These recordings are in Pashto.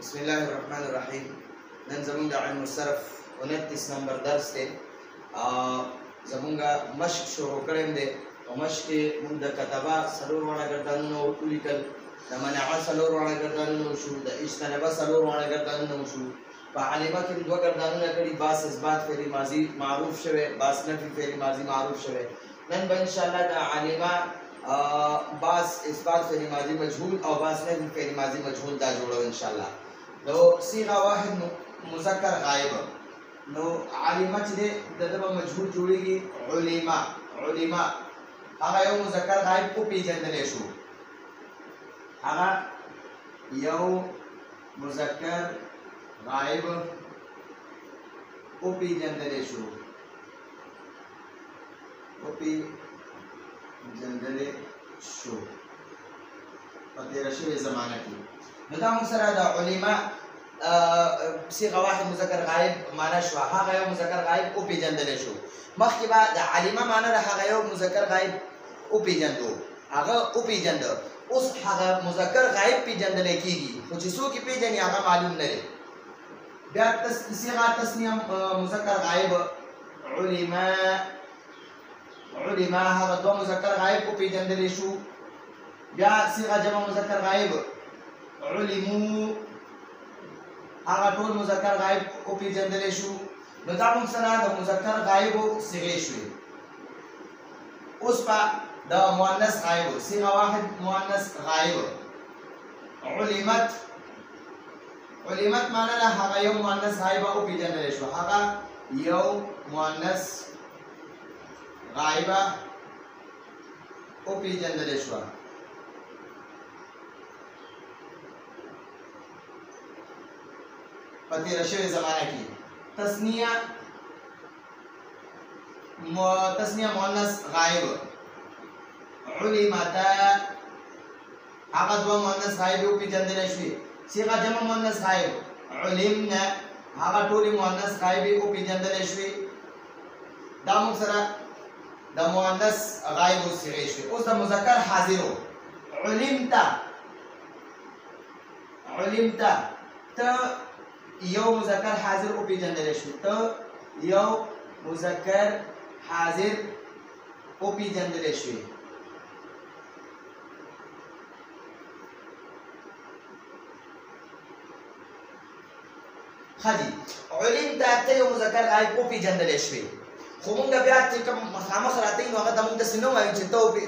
بسم الله الرحمن الرحیم. نن زمونږ د علم الصرف 29 نمبر درس دی. زمونږ مشق شروع کړی دی. په مشق کې موږ د کتبه څلور واړه ګردانونه ولیکل، د منعه څلور واړه ګردانونه وشو، د اجتنبه څلور واړه ګردانونه وشو. په علمه کې دوه ګردانونه کړي، باس اثبات فعل ماضي معروف شوی، باس نفي فعل ماضي معروف شوی. نن به انشاءالله د علمه باس اثبات فعل ماضي مجهول او باس نفي فعل ماضي مجهول دا جوړو انشاءالله. نو صيغه واحد مذکر غائب، نو علمه چې د دغه مجهول جوړیږي علما هغه یو مذکر غائب کو پیژندل شو، هغه یو مذکر غائب او پیژندل شو په تیر شوی زمانه کې. نو دا موږ سره د علما صيغه واحد مذکر غائب معنا شو، هغه یو مذکر غائب او پیژندل شو. مخکې به د علما معنا د هغه یو مذکر غائب او پیژندو، هغه او پیژند. اوس هغه مذکر غائب پیژندل کیږي، خو چې څوک پیژني هغه معلوم نه دی. بیا صيغه تسنیه مذکر غائب علما هغه دو مذکر غائب او پیژندل شو. بیا صيغه جمع مذکر غائب علمو هغه ټول مذکر غائب او پیژندل شو. نو دا موږ سره د مذکر غائب صيغه شوې. اوس په د مؤنث غائب صيغه واحد مؤنث غائب علمت معنا نه هغه یو مؤنث غائب او پیژندل شو، هغه یو مؤنث غائب او پیژندل شو. په تیر شوی زمانه کې تسنیه مؤنث غائب علمتا هغه دوه مؤنث غائب او پیژندل شوی. صيغه جمع مؤنث غائب علمنا هغه ټول مؤنث غائب او پیژندل شوی. دا موږ سره د مؤنث غائب او صيغه شوی. اوس د مذکر حاضر علمتا ته یو مذکر حاضر او پیژندل شو، ته یو مذکر حاضر او پیژندل شوی. خدي علمت ته یو مذکر غائب او پیژندل شوی. خو مونږ بیا چې کوم مخامخ راته نو هغه د مونږ د سينو وایي چې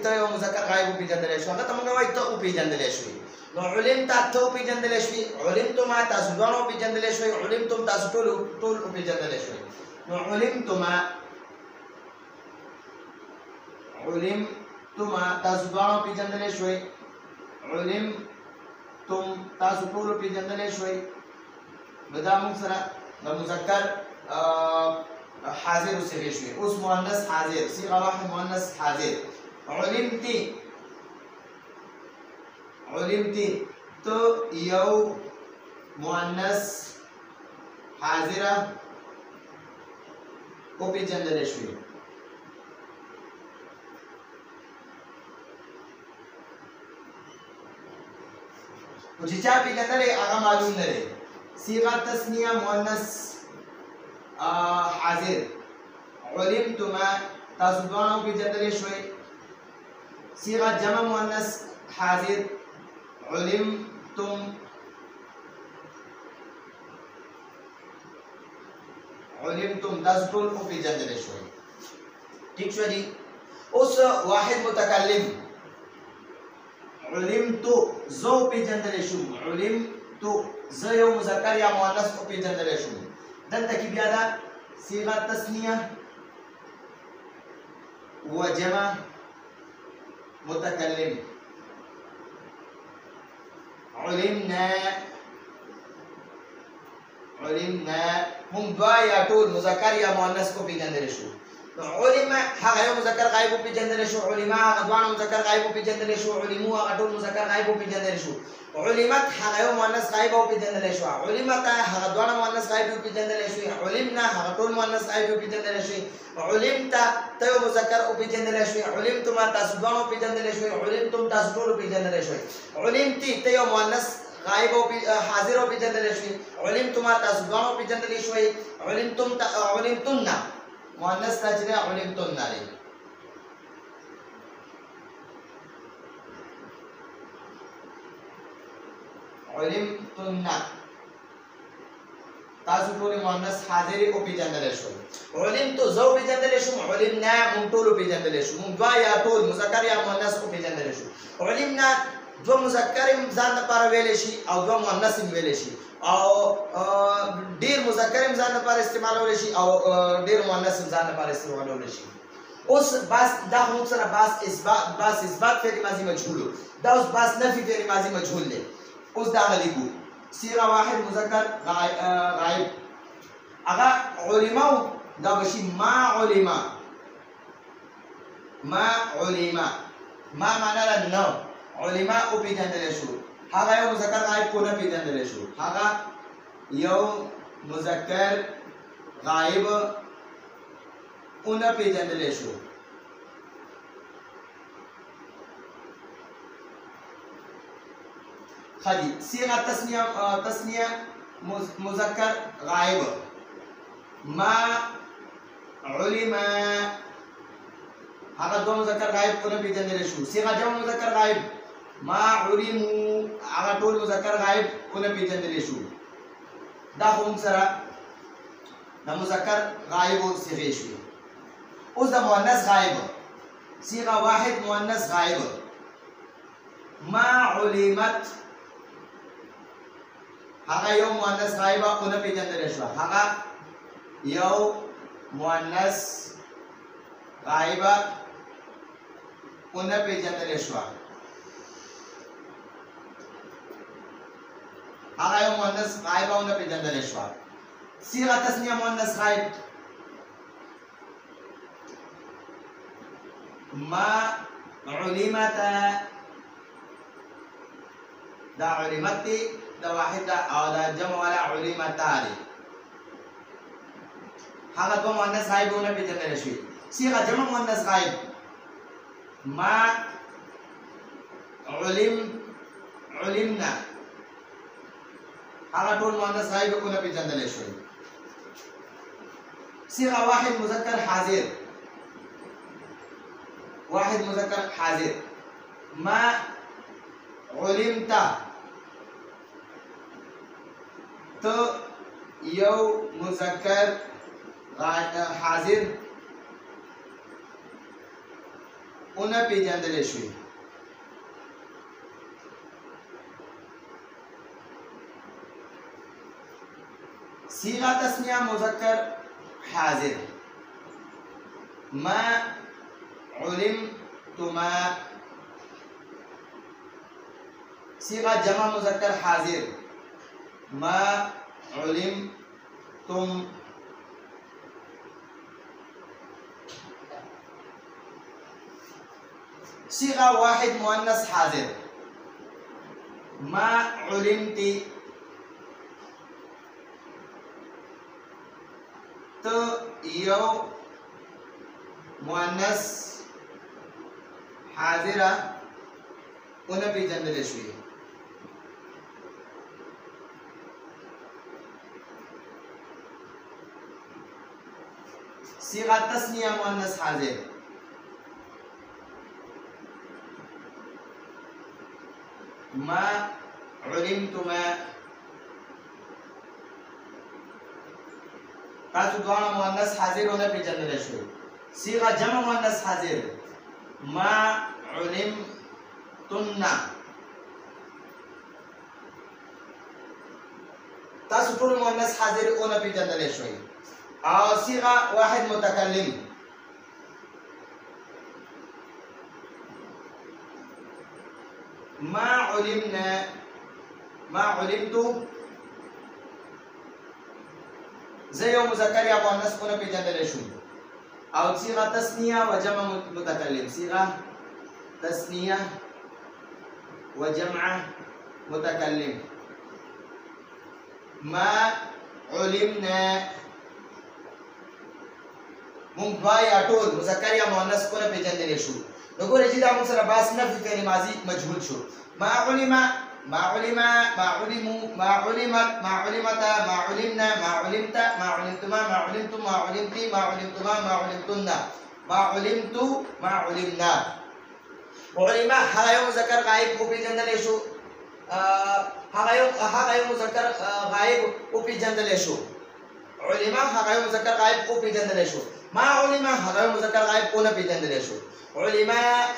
ته یو مذکر غائب او پیژندل شوی، هغه ته مونږ وایي ته او پیژندل شوی. نو علمت ته پیژندل شوی، علمتم تاسو دوه پیژندل شوی، علمتم تاسو ټول پیژندل شوی. نو علمتم تاسو دوه پیژندل شوی، علمتم تاسو ټول پیژندل شوی. نو دا موږ سره د مذکر حاضر صيغه شوی. اوس مؤنث حاضر صيغه واحد مؤنث حاضر علمتي تو یو مؤنث حاضره او پیژندل شوی. او چې چا پیژندل هغه معلوم نه دی. صيغه تسنیه مؤنث حاضر علمتما تاسو دوه پیژندل شوی. صيغه جمع مؤنث حاضر علمتم تاسو ټول په پیژندل شوی. ٹھیک شو دي. اوس واحد متکلم علمتو زو پیژندل شو، علمتو ز یو مذکر یا مؤنث په پیژندل شو. دلته کې بیا دا صيغه تسنیه و جمع متکلم علمنا هم دوا یا ټول مذکر یا مؤنث کو پیژندل شو. علم هغه یو مذکر غائب او پیژندل شو، علما هغه دوه مذکر غائب او پیژندل شو، علمو هغه ټول مذکر غائب او پیژندل شو. علمت هغه یو مؤنث غائب او پیژندل شو، علمت هغه دوه مؤنث غائب او پیژندل شو، علمنا هغه ټول مؤنث غائب او پیژندل شو. علمت ته یو مذکر او پیژندل شو، علمتم تاسو دوه پیژندل شو، علمتم تاسو ټول پیژندل شو. علمتي ته یو مؤنث غائب او حاضر او پیژندل شي علمتما تاسو دوه پیژندل شوي علمتن مؤنث راځي علمتن لري علمتن تاسو ټول مؤنث حاضر او پیژندل شوي علمت زو پیژندل شو علمنا مون ټول پیژندل شو مون دوا یا ټول مذکر یا مؤنث او پیژندل شو علمنا دو مذکر ځان لپاره ویل شي او دو مؤنث ویل شي او ډیر مذکر ځان لپاره استعمالول شي او ډیر مؤنث ځان لپاره استعمالول شي اوس بس دا موږ سره بس اثبات فعل ماضی مجهول دا اوس بس نفي فعل ماضی مجهول دی اوس دا لیکو صيغه واحد مذکر غائب اغا علماء دا بشي ما علماء ما معنی نو علماء او پیژندل شو هغه یو مذکر غائب کو نه پیژندل شو هغه یو مذکر غائب او نه پیژندل شو خدي صيغه تثنيه مذكر غائب ما علم هغه دو مذکر غائب کو نه پیژندل شو صيغه جمع مذکر غائب ما علموا هغه ټول مذکر غائب کو نه پیژندل شو دا هم سره د مذکر غائب او صيغه شو اوس د مؤنث غائب صيغه واحد مؤنث غائب ما علمت هغه یو مؤنث غائب او نه پیژندل شو هغه یو مؤنث غائب او نه پیژندل شو هغه یو مؤنث غائب او نه پیژندل شو صيغه تثنیه مؤنث غائب ما علمت دا علمت دا واحد او دا جمع والا علمت دی هغه دو مؤنث غائب نه پیژندل شي صيغه جمع مؤنث غائب ما علمنا هغه ټول مؤنث غائب نه پیژندل شي صيغه واحد مذکر حاضر واحد مذکر حاضر ما علمت تو یو مذکر حاضر اون پیژندل شوی صيغه تثنیه مذکر حاضر ما علمتما صيغه جمع مذکر حاضر ما علمتم صيغه واحد مؤنث حاضر ما علمتي تو یو مؤنث حاضره اون پیژندل شوی صيغه تثنیه مؤنث حاضر ما علمتما تاسو دوه مؤنث حاضر ونه پیژندل شو صيغه جمع مؤنث حاضر ما علمتن تاسو ټول مؤنث حاضر ونه پیژندل شو او صيغه واحد متکلم ما علمنا ما علمت زي يوم مذكر يا مؤنث کو نه پیژندل شو او صيغه تثنيه وجمع متكلم صيغه تثنيه وجمع متكلم ما علمنا مونږ یا ټول مذکر یا مؤنث کو نه پیژندل شو وګورئ چې دا موږ سره باس نفي فعل ماضي مجهول شو ما علم ما علم ما علموا ما علمت ما علمت ما علمنا ما علمت ما علمتما ما علمتم ما علمتي ما علمتما ما علمتن ما علمت ما علمنا. علم هغه مذکر غائب او پیژندل شو. هغه مذکر غائب او پیژندل شو. علم هغه مذکر غائب او پیژندل شو. ما علم هغه مذکر غائب او نه پیژندل شو. علم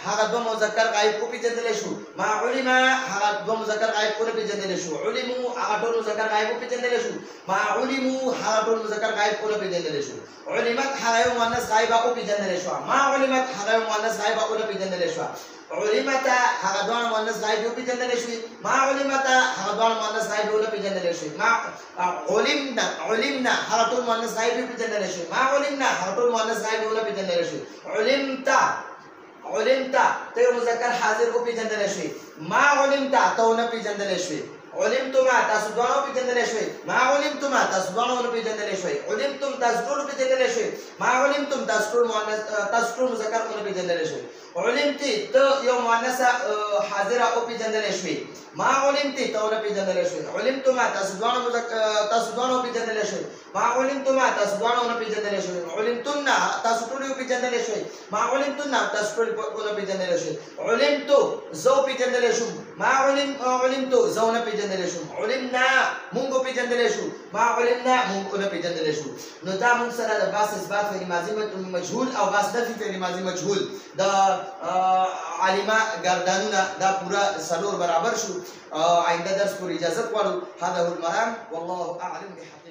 هغه دو مذکر غائب او پیژندل شو. ما علم هغه دو مذکر غائب او نه پیژندل شو. علموا هغه ټول مذکر غائب او پیژندل شو. ما علموا هغه ټول مذکر غائب او نه پیژندل شو. علمت هغه مؤنث غائب او پیژندل شو. ما علمت هغه مؤنث غائب او نه پیژندل شو. علمت هغه دوه مؤنث غائب او پیژندل شو. ما علمت هغه دوه مؤنث غائب او نه پیژندل شو. ما علمنا هغه ټول مؤنث غائب او پیژندل شو. ما علمنا هغه ټول مؤنث غائب او نه پیژندل شو. علمت ته مذکر حاضر او پیژندل شو. ما علمت ته نه پیژندل شو. علمتما تاسو دوه پیژندل شو. ما علمتما تاسو دوه پیژندل شو. علمتم تاسو ټول پیژندل شو. ما علمتم تاسو ټول مؤنث تاسو ټول مذکر او پیژندل شو. علمتي ته یو مؤنث حاضر او پیژندل شو. ما علمتي ته نه پیژندل شو. علمتما تاسو دوه پیژندل شو. ما علمتما تاسو دوه نه پیژندل شو. علمتن تاسو ټول پیژندل شو. ما علمتن تاسو ټول پیژندل شو. علمتو زو پیژندل شو. ما علمتو زو نه پیژندل شو. علمنا مونږ پیژندل شو. ما علمنا مونږ نه پیژندل شو. نو دا مونږ سره د باس اثبات فعل ماضی مجهول او باس نفي فعل ماضی مجهول د عالمه گردانونه دا پورا سلور برابر شو. آئنده درس پور اجازت والو. هذا هو المرام والله اعلم بحق.